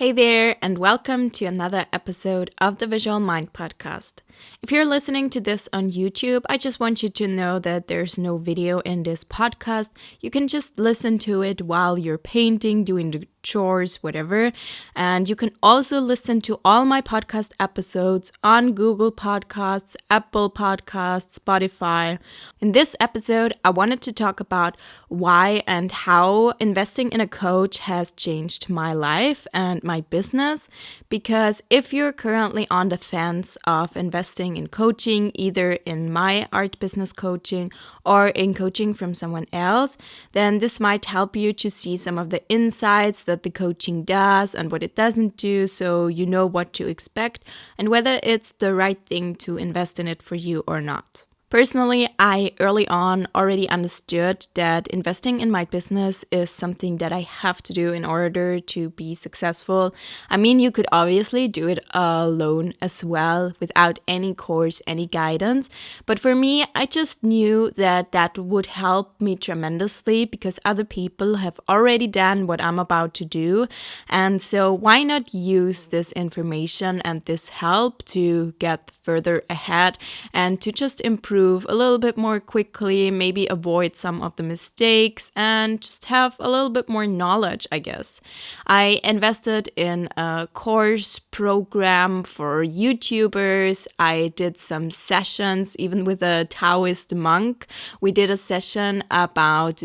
Hey there, and welcome to another episode of the Visual Mind Podcast. If you're listening to this on YouTube, I just want you to know that there's no video in this podcast. You can just listen to it while you're painting, doing the chores, whatever. And you can also listen to all my podcast episodes on Google Podcasts, Apple Podcasts, Spotify. In this episode, I wanted to talk about why and how investing in a coach has changed my life and my business. Because if you're currently on the fence of investing in coaching, either in my art business coaching or in coaching from someone else, then this might help you to see some of the insights that the coaching does and what it doesn't do, so you know what to expect and whether it's the right thing to invest in it for you or not. Personally, I early on already understood that investing in my business is something that I have to do in order to be successful. I mean, you could obviously do it alone as well without any course, any guidance. But for me, I just knew that that would help me tremendously because other people have already done what I'm about to do. And so why not use this information and this help to get further ahead and to just improve a little bit more quickly, maybe avoid some of the mistakes and just have a little bit more knowledge, I guess. I invested in a course program for YouTubers. I did some sessions, even with a Taoist monk. We did a session about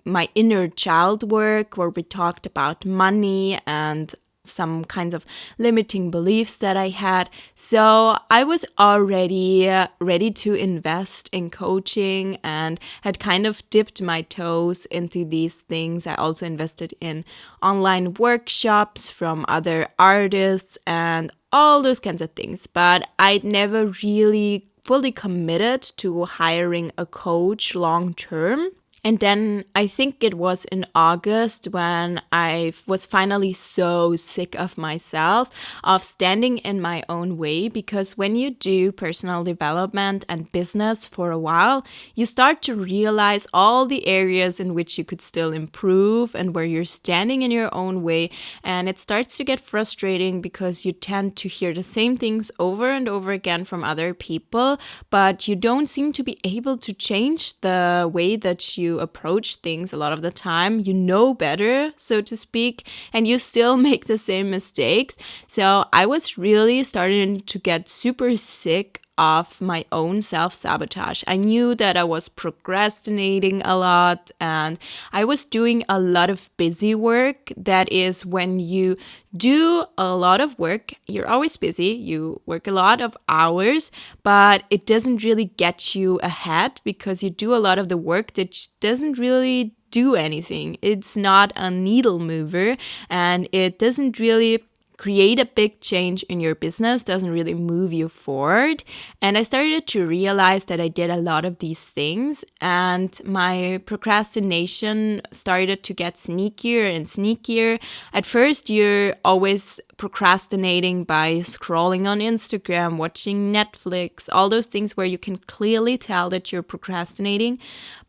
my inner child work where we talked about money and some kinds of limiting beliefs that I had. So I was already ready to invest in coaching and had kind of dipped my toes into these things. I also invested in online workshops from other artists and all those kinds of things. But I'd never really fully committed to hiring a coach long term. And then I think it was in August when I was finally so sick of myself, of standing in my own way, because when you do personal development and business for a while, you start to realize all the areas in which you could still improve and where you're standing in your own way. And it starts to get frustrating because you tend to hear the same things over and over again from other people, but you don't seem to be able to change the way that you approach things a lot of the time. You know better, so to speak, and you still make the same mistakes. So I was really starting to get super sick of my own self-sabotage. I knew that I was procrastinating a lot and I was doing a lot of busy work. That is, when you do a lot of work, you're always busy, you work a lot of hours, but it doesn't really get you ahead because you do a lot of the work that doesn't really do anything. It's not a needle mover and it doesn't really create a big change in your business, doesn't really move you forward. And I started to realize that I did a lot of these things and my procrastination started to get sneakier and sneakier. At first, you're always procrastinating by scrolling on Instagram, watching Netflix, all those things where you can clearly tell that you're procrastinating.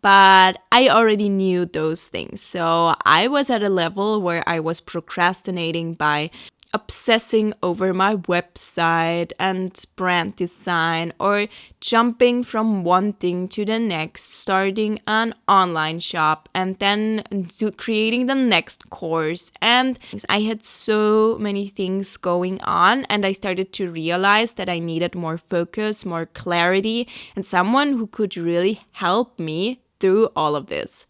But I already knew those things. So I was at a level where I was procrastinating by obsessing over my website and brand design, or jumping from one thing to the next, starting an online shop and then creating the next course. And I had so many things going on and I started to realize that I needed more focus, more clarity, and someone who could really help me through all of this.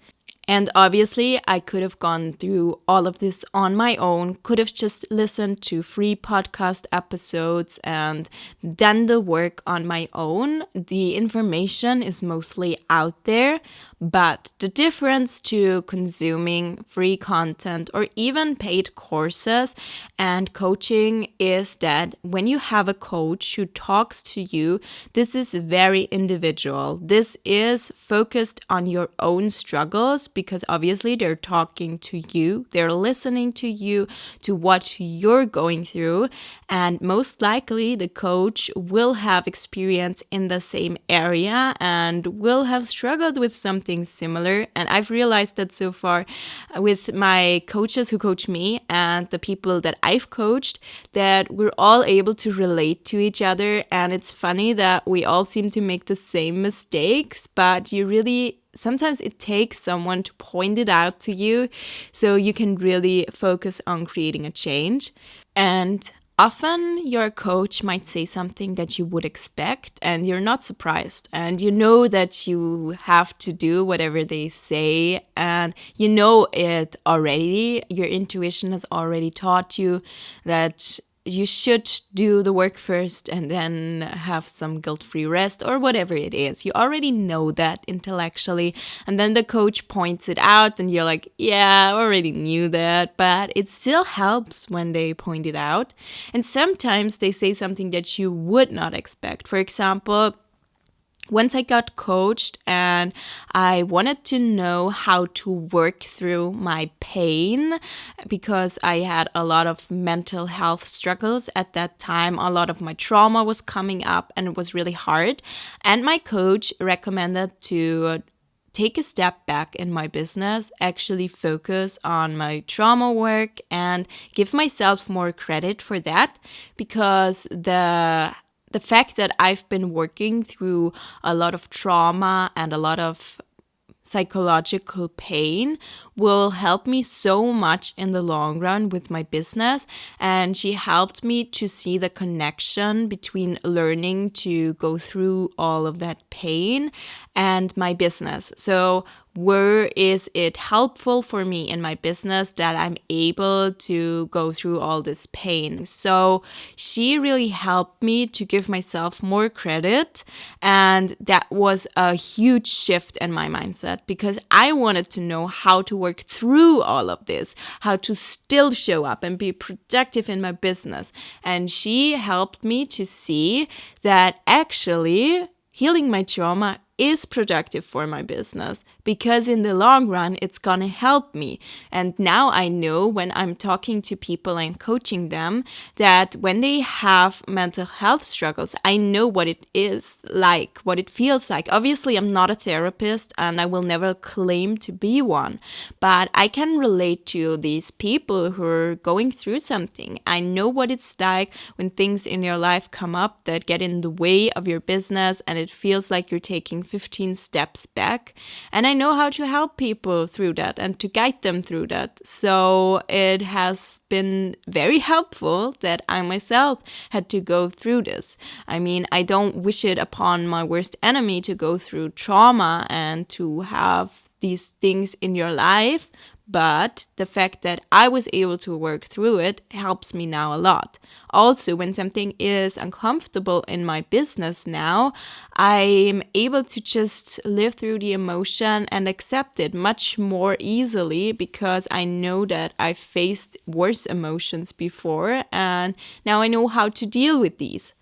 And obviously, I could have gone through all of this on my own, could have just listened to free podcast episodes and done the work on my own. The information is mostly out there, but the difference to consuming free content or even paid courses and coaching is that when you have a coach who talks to you, this is very individual. This is focused on your own struggles because obviously they're talking to you, they're listening to you, to what you're going through, and most likely the coach will have experience in the same area and will have struggled with something something similar. And I've realized that so far with my coaches who coach me and the people that I've coached, that we're all able to relate to each other. And it's funny that we all seem to make the same mistakes, but sometimes it takes someone to point it out to you so you can really focus on creating a change. And often your coach might say something that you would expect and you're not surprised. And you know that you have to do whatever they say, and you know it already. Your intuition has already taught you that you should do the work first and then have some guilt-free rest or whatever it is. You already know that intellectually. And then the coach points it out and you're like, yeah, I already knew that. But it still helps when they point it out. And sometimes they say something that you would not expect. For example, once I got coached and I wanted to know how to work through my pain because I had a lot of mental health struggles at that time. A lot of my trauma was coming up and it was really hard. And my coach recommended to take a step back in my business, actually focus on my trauma work and give myself more credit for that, because the fact that I've been working through a lot of trauma and a lot of psychological pain will help me so much in the long run with my business. And she helped me to see the connection between learning to go through all of that pain and my business. So where is it helpful for me in my business that I'm able to go through all this pain? So she really helped me to give myself more credit. And that was a huge shift in my mindset, because I wanted to know how to work through all of this, how to still show up and be productive in my business. And she helped me to see that actually healing my trauma is productive for my business, because in the long run, it's going to help me. And now I know when I'm talking to people and coaching them that when they have mental health struggles, I know what it is like, what it feels like. Obviously, I'm not a therapist and I will never claim to be one, but I can relate to these people who are going through something. I know what it's like when things in your life come up that get in the way of your business and it feels like you're taking 15 steps back. And I know how to help people through that and to guide them through that. So it has been very helpful that I myself had to go through this. I mean, I don't wish it upon my worst enemy to go through trauma and to have these things in your life. But the fact that I was able to work through it helps me now a lot. Also, when something is uncomfortable in my business now, I'm able to just live through the emotion and accept it much more easily, because I know that I've faced worse emotions before and now I know how to deal with these.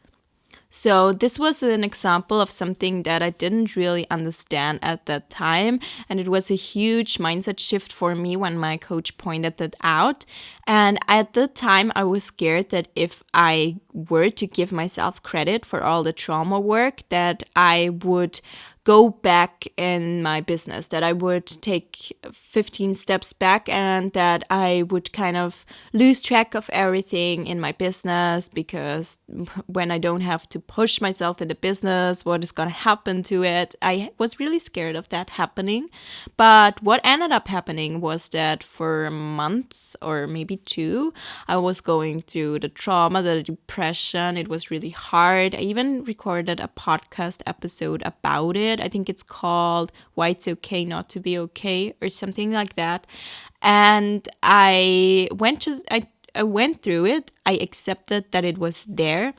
So this was an example of something that I didn't really understand at that time. And it was a huge mindset shift for me when my coach pointed that out. And at the time, I was scared that if I were to give myself credit for all the trauma work, that I would go back in my business, that I would take 15 steps back and that I would kind of lose track of everything in my business, because when I don't have to push myself in the business, what is going to happen to it? I was really scared of that happening. But what ended up happening was that for a month or maybe 2, I was going through the trauma, the depression. It was really hard. I even recorded a podcast episode about it. I think it's called Why It's Okay Not to Be Okay or something like that. And I went through it. I accepted that it was there.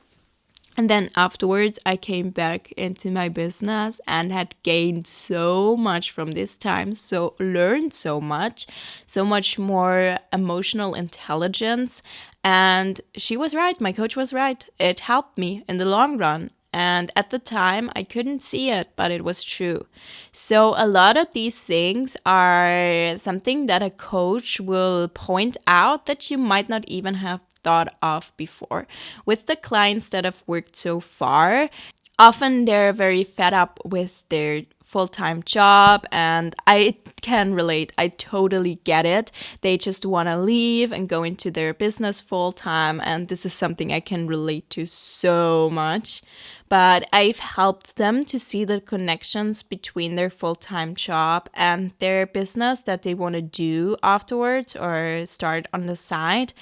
And then afterwards, I came back into my business and had gained so much from this time. So learned so much more emotional intelligence. And she was right. My coach was right. It helped me in the long run. And at the time, I couldn't see it, but it was true. So a lot of these things are something that a coach will point out that you might not even have thought of before. With the clients that I've worked so far, often they're very fed up with their full-time job, and I can relate. I totally get it. They just want to leave and go into their business full-time, and this is something I can relate to so much. But I've helped them to see the connections between their full-time job and their business that they want to do afterwards or start on the side.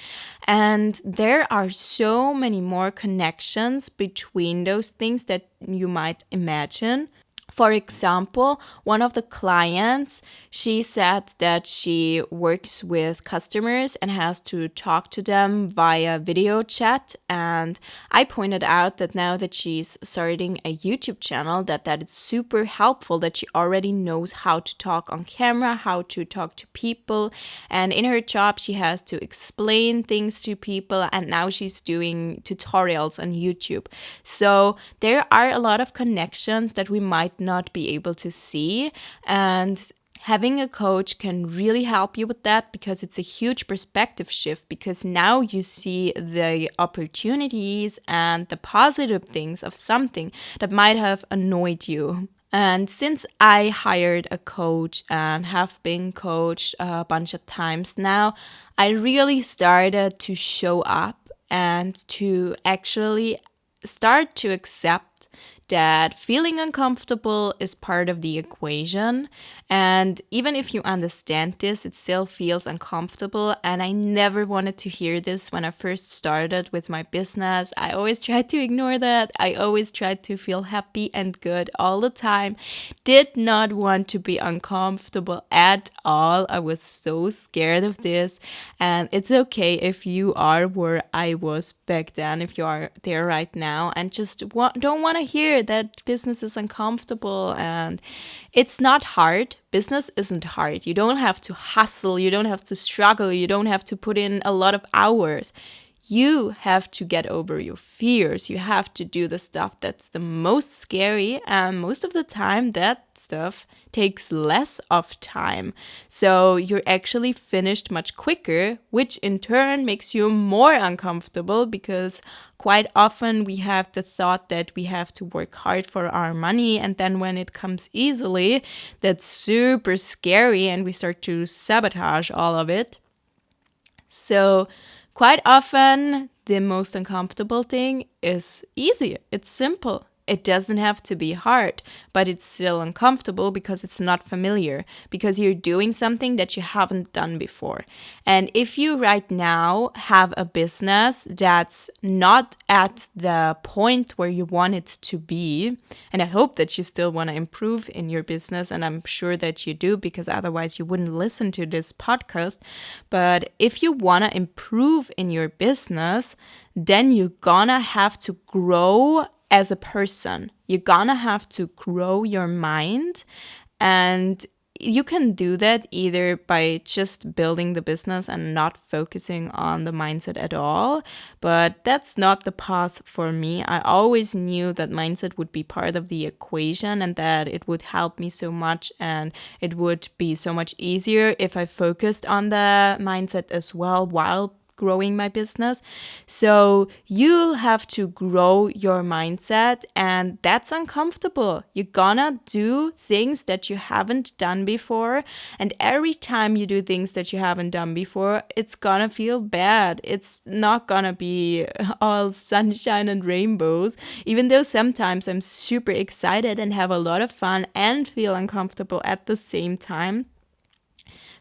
And there are so many more connections between those things that you might imagine. For example, one of the clients, she said that she works with customers and has to talk to them via video chat. And I pointed out that now that she's starting a YouTube channel, that is super helpful, that she already knows how to talk on camera, how to talk to people. And in her job, she has to explain things to people. And now she's doing tutorials on YouTube. So there are a lot of connections that we might not be able to see, and having a coach can really help you with that, because it's a huge perspective shift, because now you see the opportunities and the positive things of something that might have annoyed you. And since I hired a coach and have been coached a bunch of times now, I really started to show up and to actually start to accept that feeling uncomfortable is part of the equation. And even if you understand this, it still feels uncomfortable. And I never wanted to hear this when I first started with my business. I always tried to ignore that. I always tried to feel happy and good all the time. Did not want to be uncomfortable at all. I was so scared of this. And it's okay if you are where I was back then, if you are there right now, and just don't want to hear that business is uncomfortable. And it's not hard. Business isn't hard. You don't have to hustle. You don't have to struggle. You don't have to put in a lot of hours. You have to get over your fears. You have to do the stuff that's the most scary. And most of the time, that stuff takes less of time. So you're actually finished much quicker, which in turn makes you more uncomfortable, because quite often we have the thought that we have to work hard for our money. And then when it comes easily, that's super scary and we start to sabotage all of it. So quite often, the most uncomfortable thing is easy. It's simple. It doesn't have to be hard, but it's still uncomfortable because it's not familiar, because you're doing something that you haven't done before. And if you right now have a business that's not at the point where you want it to be, and I hope that you still want to improve in your business, and I'm sure that you do, because otherwise you wouldn't listen to this podcast. But if you want to improve in your business, then you're gonna have to grow as a person. You're gonna have to grow your mind, and you can do that either by just building the business and not focusing on the mindset at all. But that's not the path for me. I always knew that mindset would be part of the equation and that it would help me so much, and it would be so much easier if I focused on the mindset as well while growing my business. So you'll have to grow your mindset, and that's uncomfortable. You're gonna do things that you haven't done before, and every time you do things that you haven't done before, it's gonna feel bad. It's not gonna be all sunshine and rainbows, even though sometimes I'm super excited and have a lot of fun and feel uncomfortable at the same time.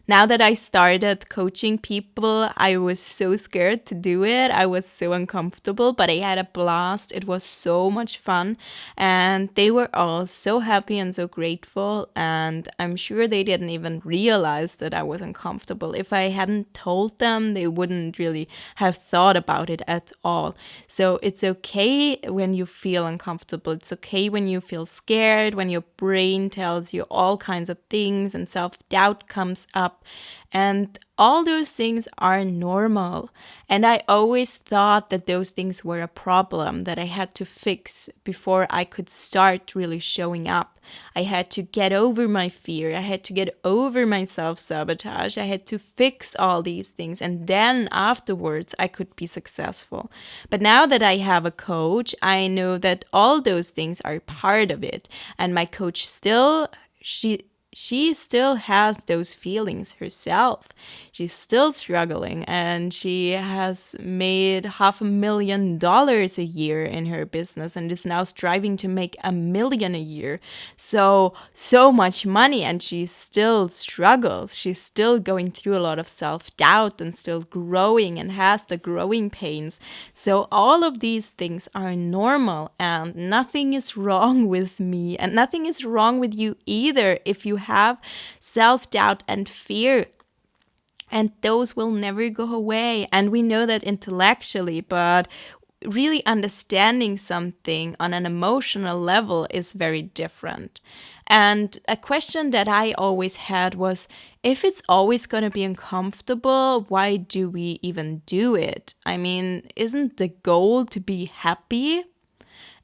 Now that I started coaching people, I was so scared to do it. I was so uncomfortable, but I had a blast. It was so much fun, and they were all so happy and so grateful, and I'm sure they didn't even realize that I was uncomfortable. If I hadn't told them, they wouldn't really have thought about it at all. So it's okay when you feel uncomfortable. It's okay when you feel scared, when your brain tells you all kinds of things and self-doubt comes up. up. And all those things are normal. And I always thought that those things were a problem that I had to fix before I could start really showing up. I had to get over my fear. I had to get over my self-sabotage. I had to fix all these things. And then afterwards, I could be successful. But now that I have a coach, I know that all those things are part of it. And my coach still, she still has those feelings herself. She's still struggling, and she has made $500,000 a year in her business and is now striving to make $1 million a year. So much money, and she still struggles. She's still going through a lot of self-doubt and still growing and has the growing pains. So all of these things are normal, and nothing is wrong with me, and nothing is wrong with you either if you have self-doubt and fear. And those will never go away. And we know that intellectually, but really understanding something on an emotional level is very different. And a question that I always had was, if it's always going to be uncomfortable, why do we even do it? I mean, isn't the goal to be happy?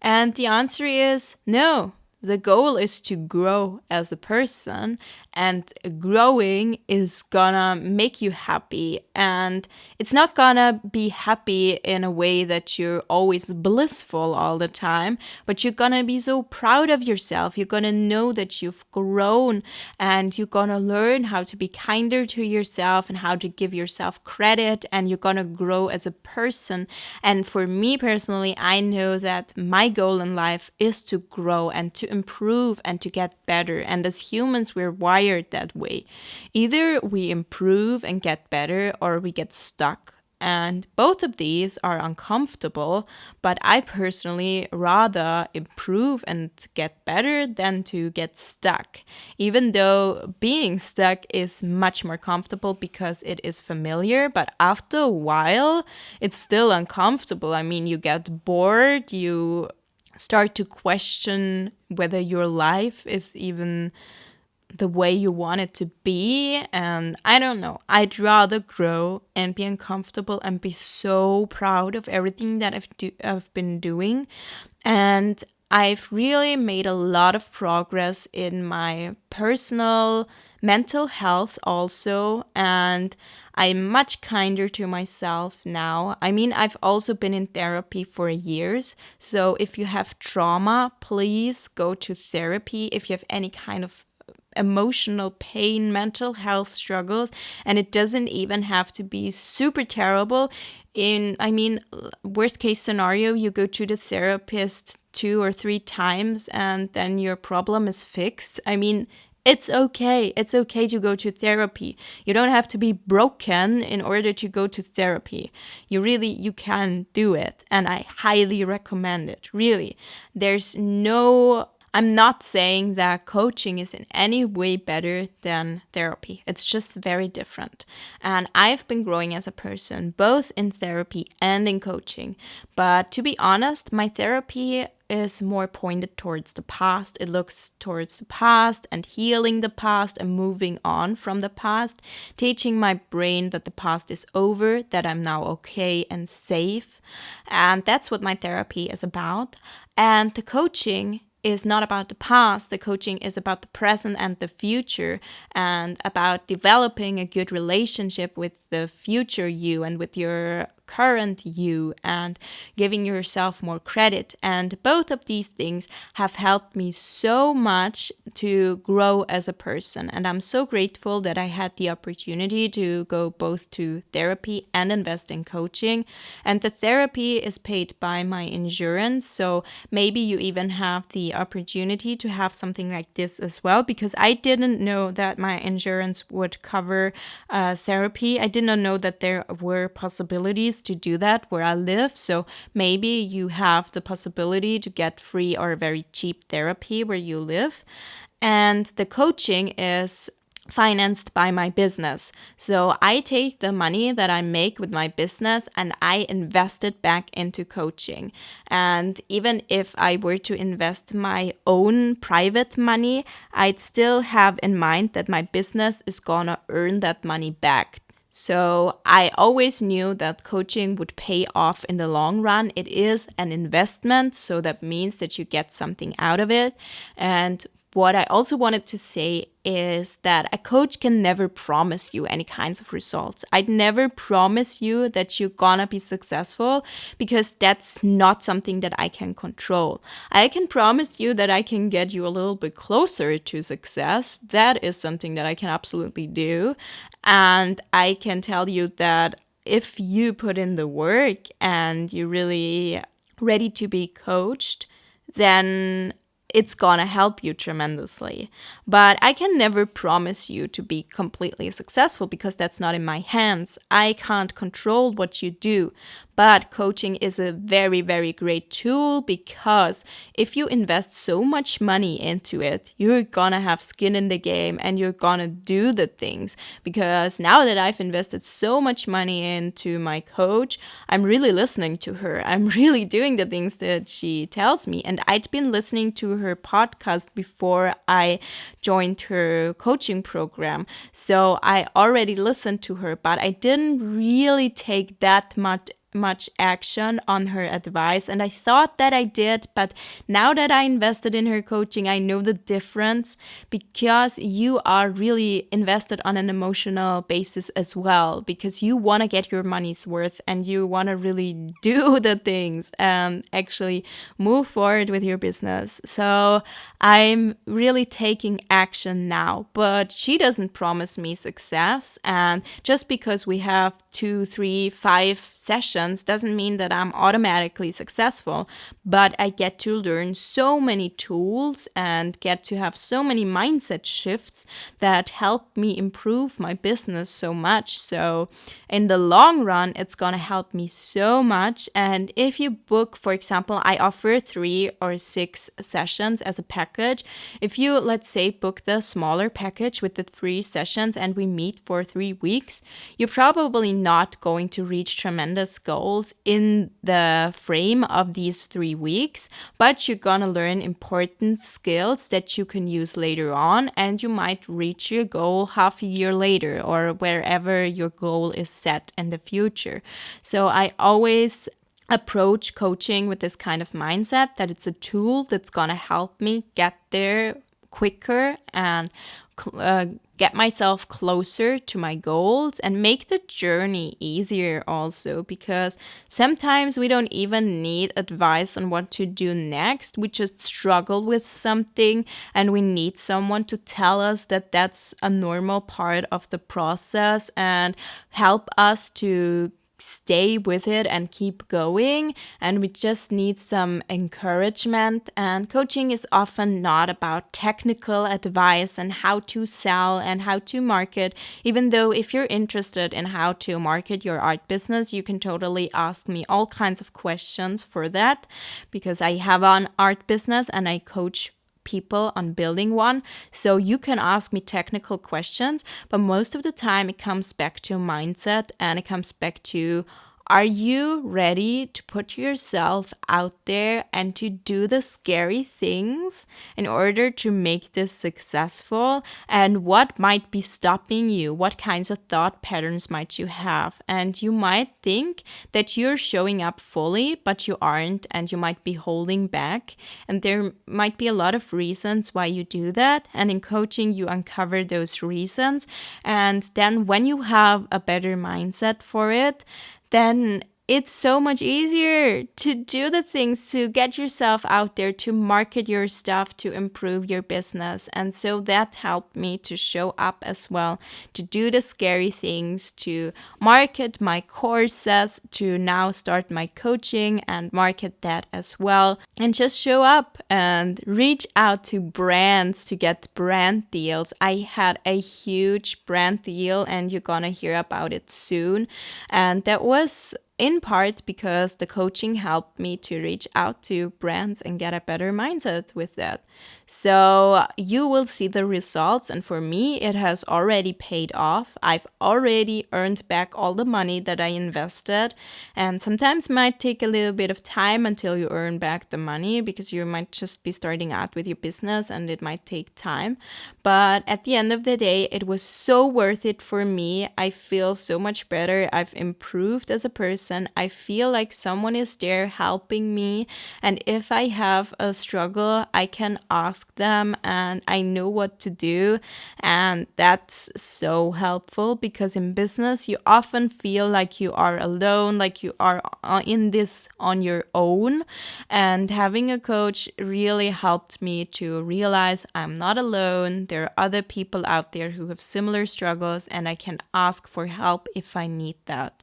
And the answer is no. The goal is to grow as a person, and growing is gonna make you happy. And it's not gonna be happy in a way that you're always blissful all the time, but you're gonna be so proud of yourself. You're gonna know that you've grown, and you're gonna learn how to be kinder to yourself and how to give yourself credit, and you're gonna grow as a person. And for me personally, I know that my goal in life is to grow and to improve and to get better. And as humans, we're wired that way. Either we improve and get better, or we get stuck. And both of these are uncomfortable, but I personally rather improve and get better than to get stuck. Even though being stuck is much more comfortable because it is familiar, but after a while, it's still uncomfortable. I mean, you get bored, you start to question whether your life is even the way you want it to be. And I don't know, I'd rather grow and be uncomfortable and be so proud of everything that I've been doing. And I've really made a lot of progress in my personal mental health also, and I'm much kinder to myself now. I mean, I've also been in therapy for years, so if you have trauma, please go to therapy. If you have any kind of emotional pain, mental health struggles, and it doesn't even have to be super terrible. Worst case scenario, you go to the therapist 2 or 3 times and then your problem is fixed. I mean, it's okay. It's okay to go to therapy. You don't have to be broken in order to go to therapy. You can do it. And I highly recommend it. Really. I'm not saying that coaching is in any way better than therapy. It's just very different. And I've been growing as a person, both in therapy and in coaching. But to be honest, my therapy is more pointed towards the past. It looks towards the past and healing the past and moving on from the past, teaching my brain that the past is over, that I'm now okay and safe. And that's what my therapy is about. And the coaching is not about the past. The coaching is about the present and the future, and about developing a good relationship with the future you and with your current you, and giving yourself more credit. And both of these things have helped me so much to grow as a person. And I'm so grateful that I had the opportunity to go both to therapy and invest in coaching. And the therapy is paid by my insurance. So maybe you even have the opportunity to have something like this as well, because I didn't know that my insurance would cover therapy. I did not know that there were possibilities to do that where I live. So maybe you have the possibility to get free or very cheap therapy where you live. And the coaching is financed by my business. So I take the money that I make with my business and I invest it back into coaching. And even if I were to invest my own private money, I'd still have in mind that my business is gonna earn that money back. So I always knew that coaching would pay off in the long run. It is an investment, so that means that you get something out of it. And what I also wanted to say is that a coach can never promise you any kinds of results. I'd never promise you that you're gonna be successful because that's not something that I can control. I can promise you that I can get you a little bit closer to success. That is something that I can absolutely do. And I can tell you that if you put in the work and you're really ready to be coached, then it's gonna help you tremendously. But I can never promise you to be completely successful because that's not in my hands. I can't control what you do. But coaching is a very, very great tool because if you invest so much money into it, you're gonna have skin in the game and you're gonna do the things. Because now that I've invested so much money into my coach, I'm really listening to her. I'm really doing the things that she tells me. And I'd been listening to her podcast before I joined her coaching program. So I already listened to her, but I didn't really take that much action on her advice, and I thought that I did, but now that I invested in her coaching, I know the difference because you are really invested on an emotional basis as well, because you want to get your money's worth and you want to really do the things and actually move forward with your business. So I'm really taking action now, but she doesn't promise me success, and just because we have 2, 3, 5 sessions doesn't mean that I'm automatically successful, but I get to learn so many tools and get to have so many mindset shifts that help me improve my business so much. So in the long run, it's gonna help me so much. And if you book, for example, I offer 3 or 6 sessions as a package. If you, let's say, book the smaller package with the 3 sessions and we meet for 3 weeks, you're probably not going to reach tremendous goals in the frame of these 3 weeks, but you're gonna learn important skills that you can use later on, and you might reach your goal half a year later or wherever your goal is set in the future. So I always approach coaching with this kind of mindset that it's a tool that's gonna help me get there quicker and get myself closer to my goals and make the journey easier also, because sometimes we don't even need advice on what to do next. We just struggle with something and we need someone to tell us that that's a normal part of the process and help us to stay with it and keep going, and we just need some encouragement. And coaching is often not about technical advice and how to sell and how to market, even though if you're interested in how to market your art business, you can totally ask me all kinds of questions for that, because I have an art business and I coach people on building one. So you can ask me technical questions, but most of the time it comes back to mindset, and it comes back to, are you ready to put yourself out there and to do the scary things in order to make this successful? And what might be stopping you? What kinds of thought patterns might you have? And you might think that you're showing up fully, but you aren't, and you might be holding back. And there might be a lot of reasons why you do that. And in coaching, you uncover those reasons. And then when you have a better mindset for it, then it's so much easier to do the things, to get yourself out there, to market your stuff, to improve your business. And so that helped me to show up as well, to do the scary things, to market my courses, to now start my coaching and market that as well, and just show up and reach out to brands to get brand deals. I had a huge brand deal, and you're gonna hear about it soon. And that was in part because the coaching helped me to reach out to brands and get a better mindset with that. So you will see the results, and for me, it has already paid off. I've already earned back all the money that I invested, and sometimes might take a little bit of time until you earn back the money because you might just be starting out with your business and it might take time. But at the end of the day, it was so worth it for me. I feel so much better. I've improved as a person. I feel like someone is there helping me, and if I have a struggle, I can ask them and I know what to do. And that's so helpful because in business, you often feel like you are alone, like you are in this on your own. And having a coach really helped me to realize I'm not alone. There are other people out there who have similar struggles, and I can ask for help if I need that.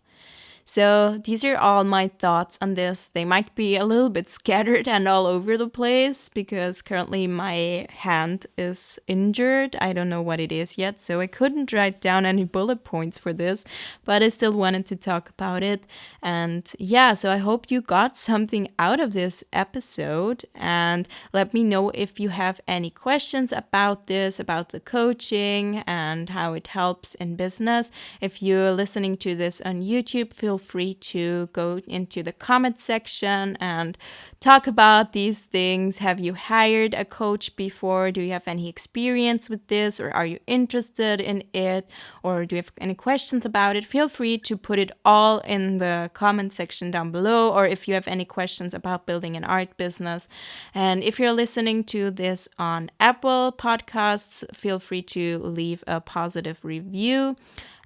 So these are all my thoughts on this. They might be a little bit scattered and all over the place because currently my hand is injured. I don't know what it is yet, so I couldn't write down any bullet points for this, but I still wanted to talk about it. And yeah, so I hope you got something out of this episode, and let me know if you have any questions about this, about the coaching and how it helps in business. If you're listening to this on YouTube, feel free to go into the comment section and talk about these things. Have you hired a coach before? Do you have any experience with this, or are you interested in it, or do you have any questions about it? Feel free to put it all in the comment section down below, or if you have any questions about building an art business. And if you're listening to this on Apple Podcasts, feel free to leave a positive review.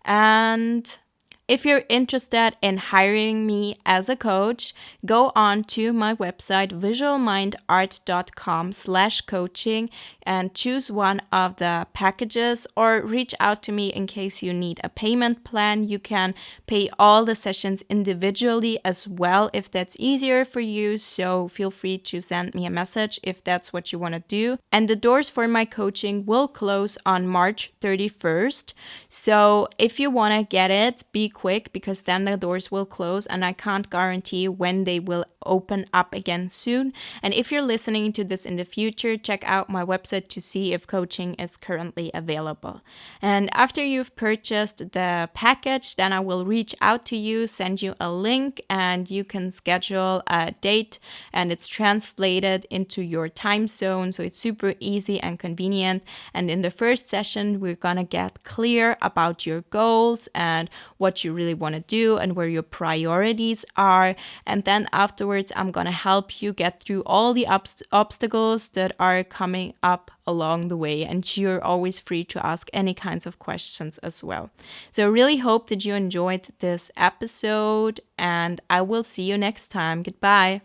And if you're interested in hiring me as a coach, go on to my website, visualmindart.com/coaching, and choose one of the packages, or reach out to me in case you need a payment plan. You can pay all the sessions individually as well if that's easier for you. So feel free to send me a message if that's what you want to do. And the doors for my coaching will close on March 31st. So if you want to get it, be quick because then the doors will close and I can't guarantee when they will open up again soon. And if you're listening to this in the future, check out my website to see if coaching is currently available. And after you've purchased the package, then I will reach out to you, send you a link, and you can schedule a date, and it's translated into your time zone, so it's super easy and convenient. And in the first session, we're gonna get clear about your goals and what you really want to do and where your priorities are. And then afterwards, I'm going to help you get through all the obstacles that are coming up along the way. And you're always free to ask any kinds of questions as well. So I really hope that you enjoyed this episode, and I will see you next time. Goodbye.